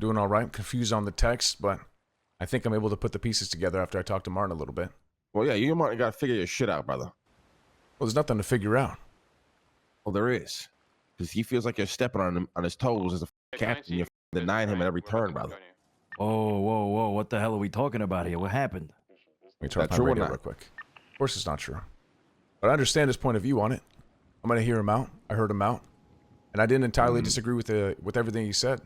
doing all right. I'm confused on the text, but I think I'm able to put the pieces together after I talk to Martin a little bit. Well, yeah, you and Martin got to figure your shit out, brother. Well, there's nothing to figure out. Well, there is. Because he feels like you're stepping on his toes as a captain. You're denying him at every turn, brother. Whoa, whoa, whoa. What the hell are we talking about here? What happened? Let me turn off my radio real quick. Of course it's not true. But I understand his point of view on it. I'm going to hear him out. I heard him out. And I didn't entirely disagree with everything he said.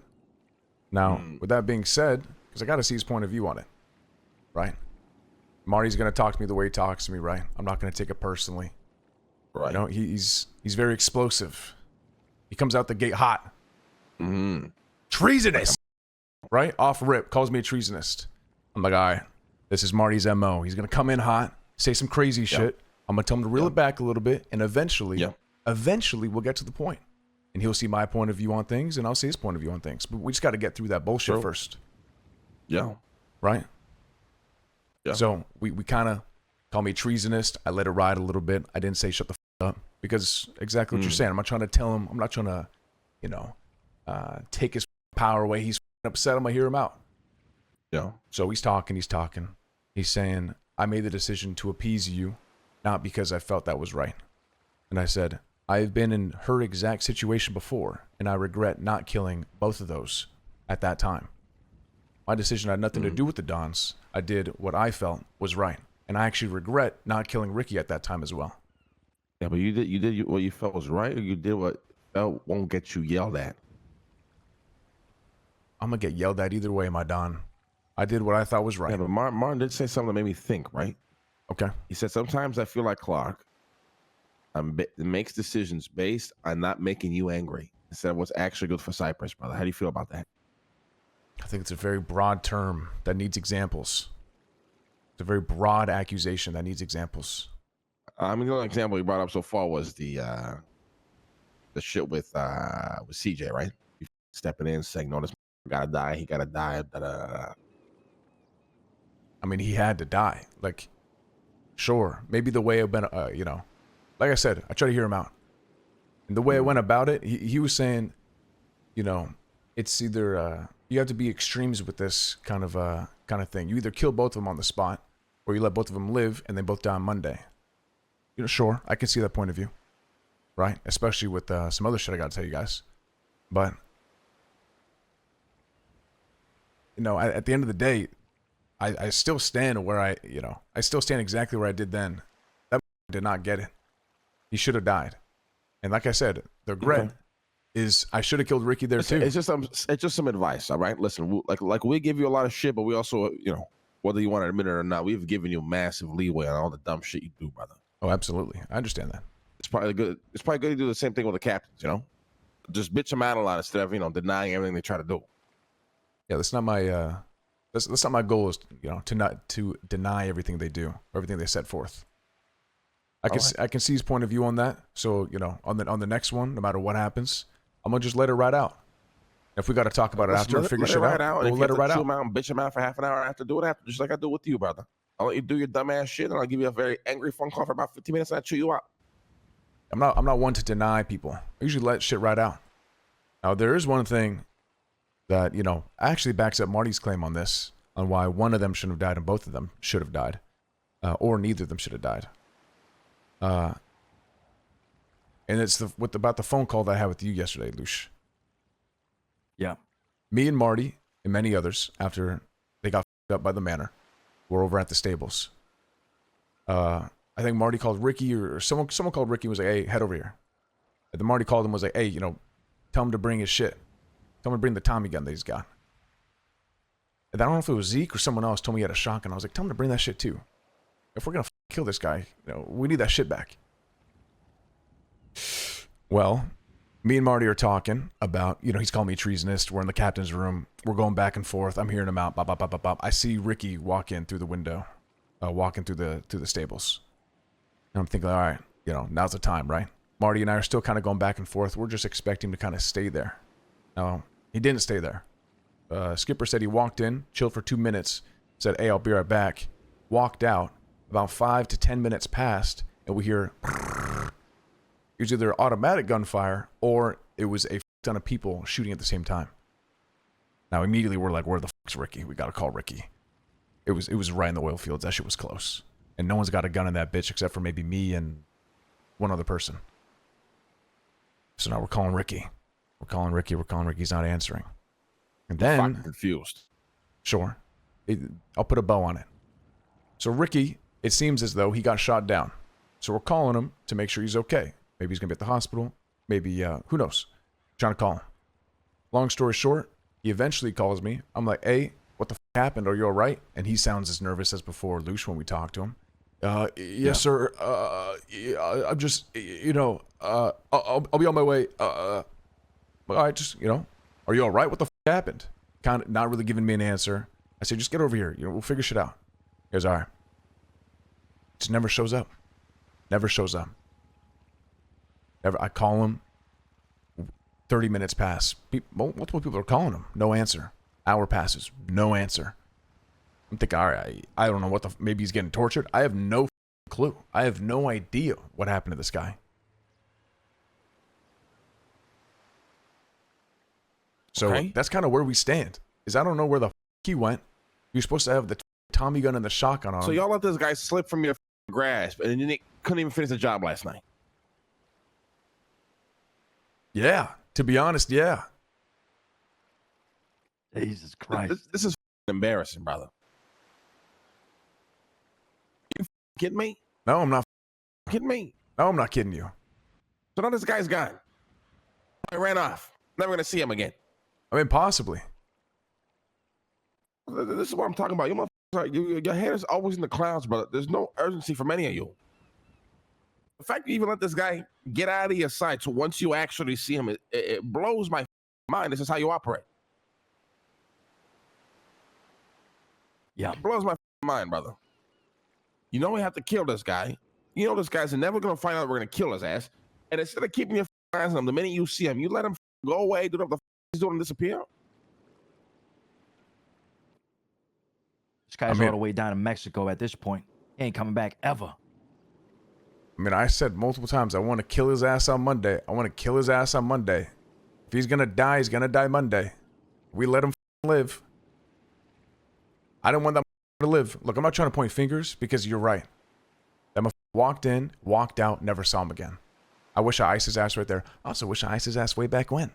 Now, with that being said, because I got to see his point of view on it. Right? Marty's going to talk to me the way he talks to me, right? I'm not going to take it personally. Right. You know, he's very explosive. He comes out the gate hot. Treasonous! Right? Off rip. Calls me a treasonist. I'm like, all right. This is Marty's MO. He's going to come in hot, say some crazy shit. I'm going to tell him to reel it back a little bit, and eventually we'll get to the point. And he'll see my point of view on things, and I'll see his point of view on things. But we just got to get through that bullshit first. Yeah. Right? Yeah. So we kind of call me treasonist. I let it ride a little bit. I didn't say shut the f up. Because exactly what you're saying. I'm not trying to tell him. I'm not trying to, you know, take his power away. He's upset. I'm going to hear him out. Yeah. So he's talking. He's saying, I made the decision to appease you, not because I felt that was right. And I said, I've been in her exact situation before, and I regret not killing both of those at that time. My decision had nothing to do with the Dons. I did what I felt was right. And I actually regret not killing Ricky at that time as well. Yeah, but you did what you felt was right, or you did what felt won't get you yelled at? I'm going to get yelled at either way, my Don. I did what I thought was right. Yeah, but Martin did say something that made me think, right? Okay. He said, sometimes I feel like Clark makes decisions based on not making you angry instead of what's actually good for Cypress, brother. How do you feel about that? I think it's a very broad term that needs examples. It's a very broad accusation that needs examples. I mean, the only example he brought up so far was the shit with CJ, right? He stepping in saying, no, this gotta die, he gotta die. I mean, he had to die. Like, sure, maybe the way it went, you know, like I said, I try to hear him out. And the way I went about it, he was saying, you know, it's either you have to be extremes with this kind of thing. You either kill both of them on the spot, or you let both of them live and they both die on Monday. You know, sure, I can see that point of view, right? Especially with some other shit I got to tell you guys. But, you know, at the end of the day, I still stand where I still stand exactly where I did then. That did not get it. He should have died. And like I said, the regret is I should have killed Ricky there too. It's just some advice, all right? Listen, like we give you a lot of shit, but we also, you know, whether you want to admit it or not, we've given you massive leeway on all the dumb shit you do, brother. Oh, absolutely. I understand that. It's probably good. It's probably good to do the same thing with the captains, you know? Just bitch them out a lot instead of, you know, denying everything they try to do. Yeah, that's not my that's not my goal, is, you know, to deny everything they do, everything they set forth. I can see his point of view on that. So, you know, on the next one, no matter what happens, I'm gonna just let it ride out. If we got to talk about it after and figure shit out, we'll let it ride out. Chew 'em out and bitch them out for half an hour after, do it after, just like I do with you, brother. I'll let you do your dumb ass shit, and I'll give you a very angry phone call for about 15 minutes, and I'll chew you out. I'm not one to deny people. I usually let shit ride out. Now, there is one thing that, you know, actually backs up Marty's claim on this, on why one of them shouldn't have died and both of them should have died, or neither of them should have died. And it's about the phone call that I had with you yesterday, Lush. Yeah. Me and Marty and many others, after they got f***ed up by the manor, were over at the stables. I think Marty called Ricky, or someone called Ricky and was like, hey, head over here. And then Marty called him and was like, hey, you know, tell him to bring his shit. Tell him to bring the Tommy gun that he's got. And I don't know if it was Zeke or someone else told me he had a shotgun. I was like, tell him to bring that shit too. If we're going to kill this guy, you know, we need that shit back. Well, me and Marty are talking about, you know, he's calling me treasonist. We're in the captain's room. We're going back and forth. I'm hearing him out. Bop, bop, bop, bop, bop. I see Ricky walk in through the window, walking through the stables. And I'm thinking, all right, you know, now's the time, right? Marty and I are still kind of going back and forth. We're just expecting him to kind of stay there. No, he didn't stay there. Skipper said he walked in, chilled for 2 minutes, said, hey, I'll be right back. Walked out. About 5 to 10 minutes passed, and we hear... It was either automatic gunfire or it was a ton of people shooting at the same time. Now immediately we're like, where the fuck's Ricky? We gotta call Ricky. It was right in the oil fields. That shit was close. And no one's got a gun in that bitch except for maybe me and one other person. So now we're calling Ricky. We're calling Ricky. He's not answering. And then fucking confused. Sure. I'll put a bow on it. So Ricky, it seems as though he got shot down. So we're calling him to make sure he's okay. Maybe he's going to be at the hospital. Maybe, who knows? Trying to call him. Long story short, he eventually calls me. I'm like, hey, what the f happened? Are you all right? And he sounds as nervous as before, Lush, when we talk to him. Yes, sir. I'm just, I'll be on my way. All right, just, are you all right? What the f happened? Kind of not really giving me an answer. I say, just get over here. We'll figure shit out. He goes, all right. Just never shows up. Never shows up. Never. I call him. 30 minutes pass. Multiple people are calling him. No answer. Hour passes. No answer. I'm thinking, all right, I don't know what maybe he's getting tortured. I have no clue. I have no idea what happened to this guy. So that's kind of where we stand. Is I don't know where the he went. You're supposed to have the Tommy gun and the shotgun on him. So y'all let this guy slip from your grasp, and then you couldn't even finish the job last night. Yeah, to be honest, yeah. Jesus Christ. This is embarrassing, brother. You kidding me? No, I'm not Kidding me? No, I'm not kidding you. So now this guy's gone. I ran off. Never gonna see him again. I mean, possibly. This is what I'm talking about. Your head is always in the clouds, brother. There's no urgency from any of you. The fact you even let this guy get out of your sight, so once you actually see him, it blows my mind. This is how you operate. Yeah. It blows my mind, brother. You know we have to kill this guy. You know this guy's never going to find out we're going to kill his ass. And instead of keeping your eyes on him, the minute you see him, you let him go away, do whatever the he's doing and disappear. This guy's all the way down in Mexico at this point. He ain't coming back ever. I mean, I said multiple times, I want to kill his ass on Monday. I want to kill his ass on Monday. If he's going to die, he's going to die Monday. We let him live. I don't want that to live. Look, I'm not trying to point fingers because you're right. That walked in, walked out, never saw him again. I wish I iced his ass right there. I also wish I iced his ass way back when.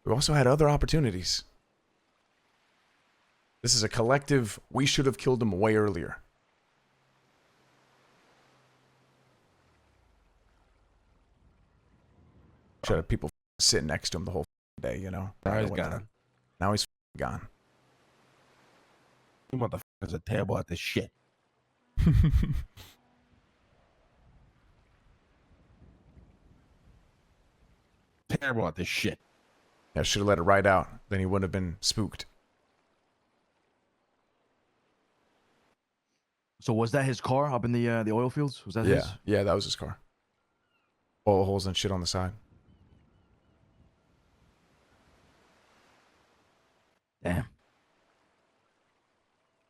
We also had other opportunities. This is a collective, we should have killed him way earlier. Should have people sitting next to him the whole day, Now he's gone. Now he's gone. You motherfuckers are terrible at this shit. Terrible at this shit. Yeah, should have let it ride out. Then he wouldn't have been spooked. So was that his car up in the oil fields? Was that his? Yeah, that was his car. Oil holes and shit on the side.